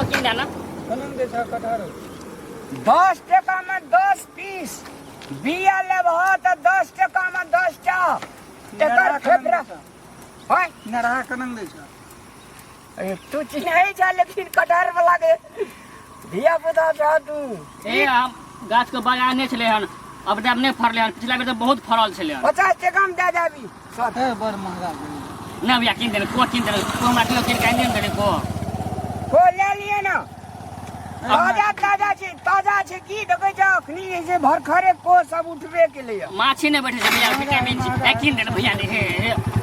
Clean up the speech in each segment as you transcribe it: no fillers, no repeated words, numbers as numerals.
को किन देना कलम दे छा कटहर 10 टका में 10 पीस बिया लेब तो 10 टका में 10 टा एकर फेफड़ा होय नरहा कलम दे छा अरे तू चिन्है जा लेकिन कटहर वाला के धिया पुता जा तू ए हम गाछ के बगाने छले हन अब तक नहीं फरले हन पिछला बेर तो बहुत फरल छले हन 50 टका में दे जाबी है बड़ महंगा ना भैया किन देना को किन देना को हमरा किलो किन काइन देना को ले लिए ना ताजा छे की देखै छ अखनी ऐसे भरखरे को सब उठबे के लिए माछी ने बैठे छै भैया विटामिन सी किन देना भैया ने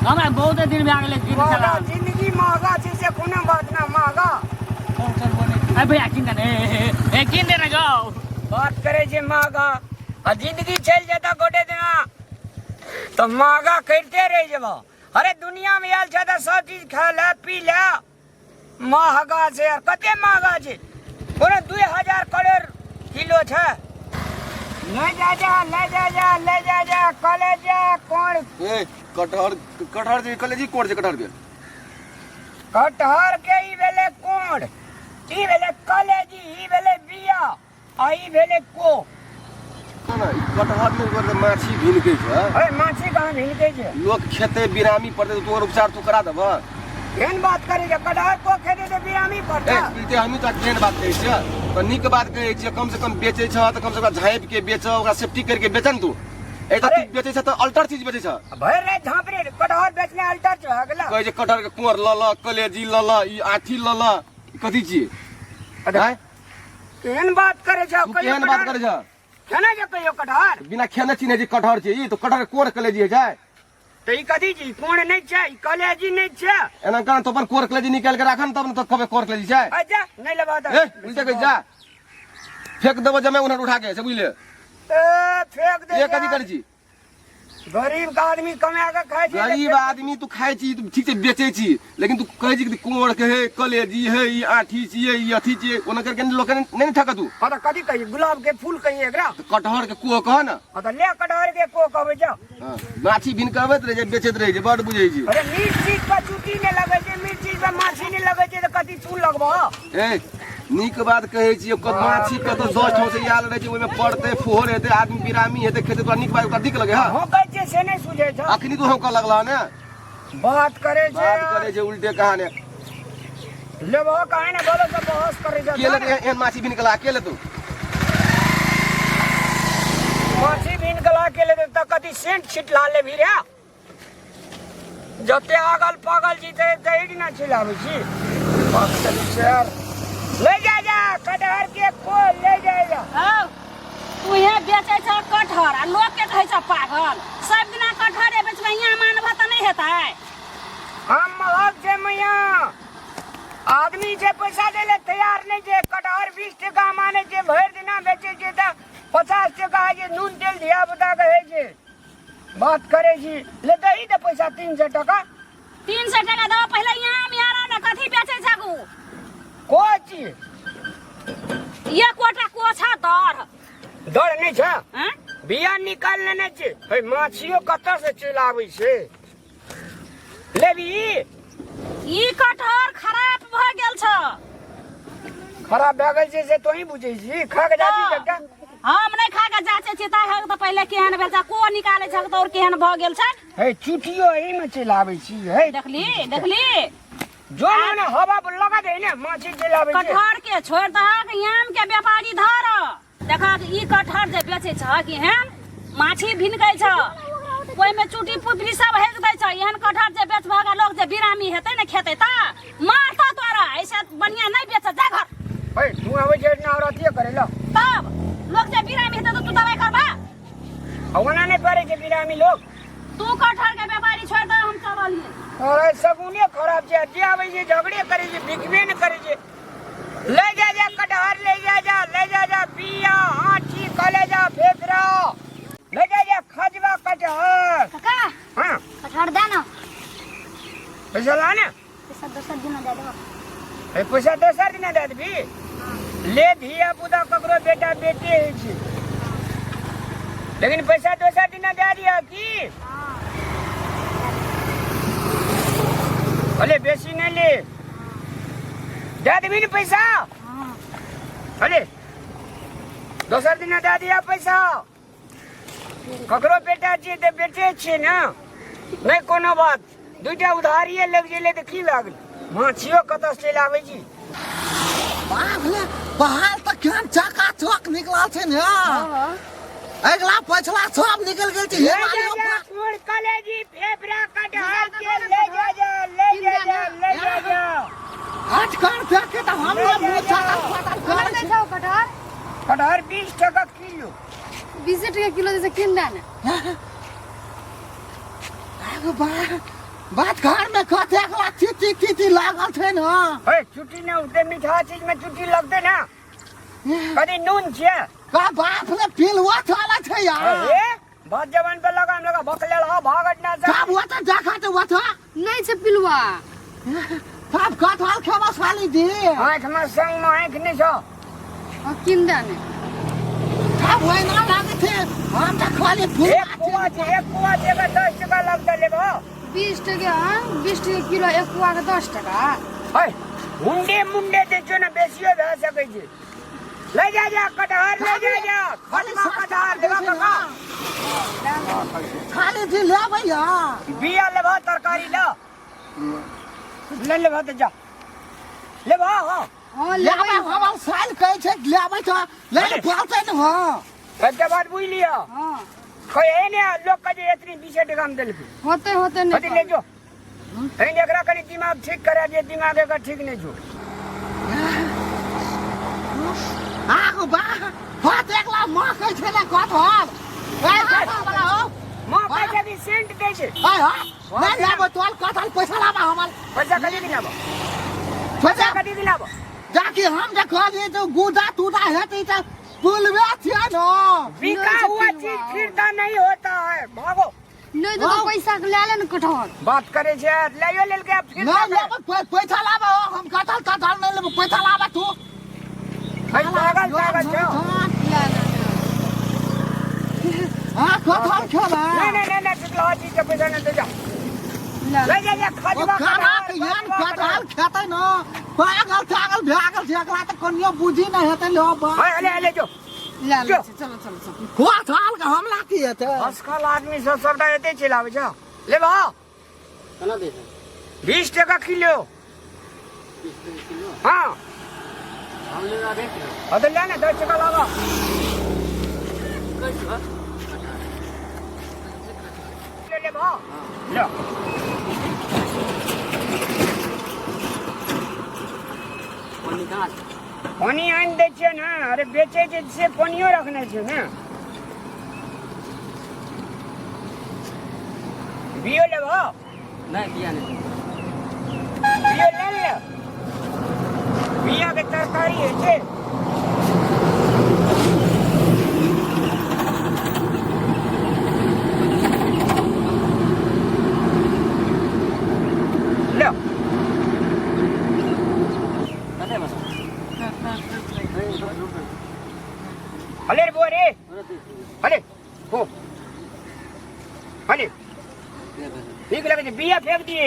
हमरा बहुत दिन भए गेलै किन छला जिंदगी महंगा छै से कोनो बात ना महंगा ए भैया किन देना ए किन देना जाओ बात करे छे महंगा आ जिंदगी चल जाता गोटे दिना तो महंगा करते रह जेबो अरे दुनिया में आयल छ त सब चीज खा ले पी ले महंगा छै कते महंगा छै पूरे 2000 करोड़ किलो छै ले जा कलेजा कोण ए कटहर जे कलेजी कोण छै कटहर के ई भेले कोण ई भेले कलेजी ई भेले बिया आ ई भेले को ना कटहर में ओकर माछी भिनकै छै अरे माछी कहाँ भिनकै छै लोग खेते बिरामी पड़ते तो उपचार तू करा देबा केहन बात करे छै कटहर को खेते तो बिरामी पड़ता ए हमी तो केहन बात कहै छियै तो नीक बात कहै छियै कम से कम बेचै छ तो कम से कम झाँपि के बेच ओकरा सेफ्टी करके बेच न तू ए तो तू बेचै छ तो अल्टर चीज बेचै छ भर रे झांपरे कटहर बेचने अल्टर छ अगला कहै छै कटहर के कुंवर ल कलेजी ल ई आठी ल कथी छियै अरे केहन बात करे छ तू केहन बात करे छ केना जे कहियो कटहर बिना खेने चिन्हे जे कटहर छै ई तो कटहर के कोर कलेजी है छै तो ई कथी छी कोण नहीं छै ई कलेजी नहीं छै एना कान तो अपन कोर कलेजी निकाल के राखन तब न तो कबे कोर कलेजी छै अच्छा नहीं लगा ए उल्टे कह जा फेंक देबो जमे उन्हें उठा के से बुझले फेंक दे ये कथी करै छी गरीब का आदमी कमा के खाय छै गरीब आदमी तू खाय छी तू ठीक से बेचे छी लेकिन तू कहै छी कि कोर के है कलेजी है ई आठी छियै ई अथी छियै ओना करके लोग नहीं ठका तू हां तो कथी कही गुलाब के फूल कही एकरा तो कटहर के को कह ना हां तो ले कटहर के को कहबै जा हां माछी बिन कहबैत रहे जे बेचैत रहे जे बड बुझै छी अरे मीठ चीज पर चुटी नहीं लगे छै मीठ चीज पर माछी नहीं लगे छै तो कथी तू लगबो ए नीक बात कहै छी माछी के तो 10 ठाव से आयल रहे छै ओइ में पड़ते फोहर हेते आदमी बिरामी हेते खेते तो नीक बात ओकरा दिक लगे हां हो कहै छै से नहीं सुझे छ अखनी तो हम कह लगला ने बात करे छै उल्टे कहाने लेबो काहे ने बोलो तो बहस करे छ के लगे एन माछी बिन कला के ले तू माछी बिन कला के ले तो कथी सेंट छिटला ले भी रे जते आगल पागल जी ते दही ना छिलाबै छी बात करी सर ले जा कटहर के को ले जा हां तू यहाँ बेचे छ कटहर आ लोग के कहै छ पागल सब दिना कटहरे बेचबै यहाँ मानव त नहीं हेतै हम महक जे मैया आदमी जे पैसा देले तैयार नहीं जे कटहर 20 टका माने जे भर दिना बेचे जे त 50 टका जे नून तेल धिया बुता कहै छै बात करे छी ले दही दे पैसा 300 टका 300 टका दो पहले यहाँ मियारा न कथी बेचे छ गु को छी ये कोटा को छ डर नहीं छ हैं बिया निकाल लेने छै हे माछियो कत से चलाबै छै लेबी ई कटहर खराब भ गेल छ खराब भए गेल छै से तोही बुझै छी खा के जाती जका हम नहीं खा के जाचे चिता है तो पहले केहन बेचा को निकाले छ तो और केहन भ गेल छ हे चुटियो एही में चलाबै छी हे देखली जो ने हवा लगा दे ने माछी चलाबै छै कटहर के छोड़ दहक याम के व्यापारी धर देखा ई कटहर जे बेचे छ कि हेन माछी भिनकै छ कोई में चुटी पुपली सब हेक दै छ एहन कटहर जे बेच भागा लोग जे बिरामी हेतै ने खेतै ता मारता तोरा ऐसे बढ़िया नहीं बेच जा घर हे तू आबै छै ना औरतिए करे ल तब लोग जे बिरामी हेतै तो तू दवाई करबा हवना नहीं पड़े छै बिरामी लोग तू कटहर के व्यापारी छोड़ दे हम चलिए अरे सगुने खराब छै जे आबै छै झगड़े करे छै बिकबे न करे छै ले जा कटहर ले जा बिया आठी कलेजा फेफड़ा ले जा खजवा कटहर काका हां कटहर दे ना पैसा ला ने पैसा दोसर दिन दे देबो ए पैसा दोसर दिन दे देबी ले धिया पुता ककरो बेटा बेटी है छी लेकिन पैसा दोसर दिन दे दिया की अरे बेसी नहीं ले दे देबी न पैसा हाँ अरे दोसर दिन दे दिया पैसा ककरो बेटा छियै तऽ बेटे छियै ने नहीं कोनो बात दुइटा उधारिये लग गेलै तऽ की लागल माछियो कतऽ से चलि आबै छी बाघले बाहर तऽ केहन चका चौक निकलल छै ने अगला पछला सब निकल गेल छै फूल कलेजी फेफड़ा कटहर के ले जा हट कर देख के तऽ हम लोग मुंह चका कहाँ दै छौ कटहर कटहर 20 टका किलो 20 टका किलो जैसे किन देना आगो बात घर में कते एकला चिट्ठी लागल छै ने ओए चुट्टी ने उते मीठा चीज में चुट्टी लगते ना कदी नून छियै का बाप ने पिलवा थाला छै यार ए बात जवान पे लगा भकले रहा भागत ना जा सब वो तो देखा तो वो तो नहीं छै पिलुआ सब कटहल खेबा साली दी आँख में संग में आँख नहीं छो किन देना सब वही ना लागे थे हम तो खाली फूल एक कुआ के 10 टका लगता लेबो 20 टका 20 टका किलो एक कुआ के 10 टका ओए मुंडे देखो ना बेसियो भए सकै छै ले जा कटहर ले जा खटमा कटहर देबा काका खाली दी लेबै या बिया लेबा तरकारी ले लेबा त जा लेबा हां हां लेबै हम साल कहै छै लेबै तो ले पाते न हो एकटा बात बुझ लिया हां कोई एने लोग का जे इतनी 20 टका में देलकै होते अथी नहीं ले जो एने एकरा कनी दिमाग ठीक करा जे दिमाग एकर ठीक नहीं छो आगो बा हाथ एकला मां कहै छै ना कटहल ए कटहल वाला हो मां पैसा भी सेंट दै छै ए हां नहीं लेबै तो कटहल पैसा लाबा हमर पैसा कदी दिलाबो पैसा कदी दिलाबो जाके हम देखो जे तो गुदा तुदा हेतै त पुलवे छिया न बिका हुआ चीज फिरता नहीं होता है भागो नहीं तो पैसा के ले न कटहल बात करे छै लेयो लेल के फिर नहीं लेबै पैसा लाबा हम कटहल नहीं लेबै पैसा लाबा तू पागल छो हां कटहल खेबा नहीं चिकला चीज के पैसा नहीं दे जा ले जा खजवा खाना के यान कटहल खेतै न पागल एकला त कनियो बुझी नहीं हेतै लो बा ले जो चलो कटहल के हमला की हेतै आजकल आदमी सब सबटा एते चिल्लाबै छ ले बा केना दे 20 टका किलो 20 टका किलो हां हम ले आ देख अदल ले ना 10 टका लगा कैसे ले बा लो पानी कहाँ पानी आन दै छियै ने अरे बेचे छै से पानियो रखने छै ने बियो लेबो नहीं बिया नहीं बियो ले ले बिया के तरकारी है छै ले कते बस हले रे बोरे हले हो हले ठीक लगे छै बिया फेंक दिए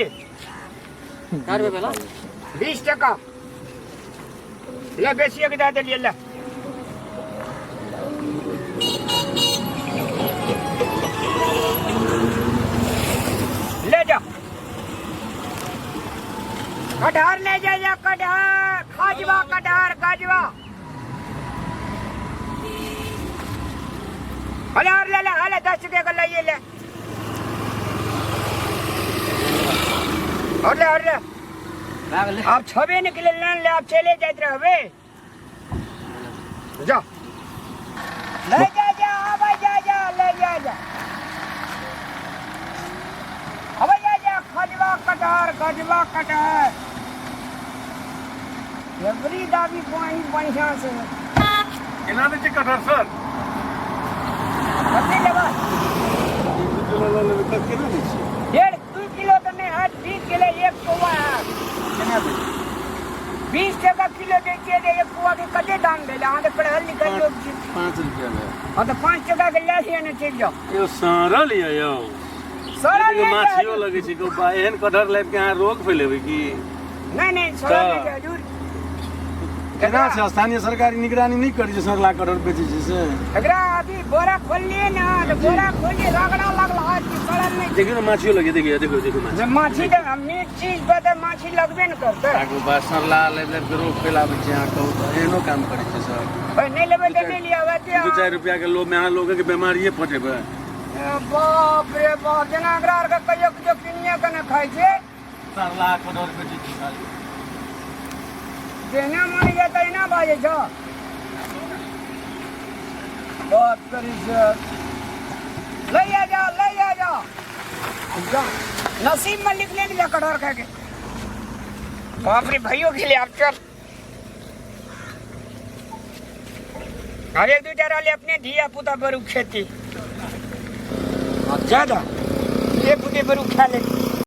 कार में बेला 20 टका ले बेसिए के दे दिए ले ले जा कटहर ले जा कटहर खाजवा हले और ले 10 टका का ले ले और ले भाग ले आप छबे निकले ले आप चले जाते रहबे जा ले जा अब जा ले जा अब जा खजवा कटहर एवरी दाबी पानी बढ़िया से केना दे छै कटहर सर कते लेबा केना दे छै 1.5 किलो तो नहीं है 20 किलो एक पौवा है केना दे 20 टका किलो दे के एक पौवा के कते दाम देला हां तो कटहल निकल लो 5 रुपया में हां तो 5 टका के ले लिया ना चल जाओ यो सरल यो सारा ले माछियो लगे छै को एहन कटहर लाइब के अहाँ रोग फैलेबै की नहीं सारा ले जा जरूर केना छै स्थानीय सरकारी निगरानी नहीं करी जे सरला कटहर बेचे छै से एकरा अभी बोरा खोललिए ना तो बोरा खोलिए रगड़ा लगला है कि सड़न नहीं देखियो ना माछियो लगे देखियो देखो माछी जब माछी तो मीट चीज पे तो माछी लगबे न करते आगू बात सरला ले के रोक फैलाबै छै अहाँ कहू तऽ एहनो काम करै छै सर ओए नहीं लेबे तो नहीं लिया बाटे 2-4 रुपया के लोभ में अहाँ लोग के बीमारिये पटेबै बाप रे बाप जना एकरा आर के कहियो जो किनिया के न खाइ छै सरला कटहर बेचे छै खाली जेना मन जाता है ना बाजे छ बात करी से ले आ जा नसीब में लिख ले जा कटहर खा के बाप रे भाइयों के लिए आप चल अरे दो चार वाले अपने धिया पुता बरू खेती ज्यादा ये पुते बरू खा ले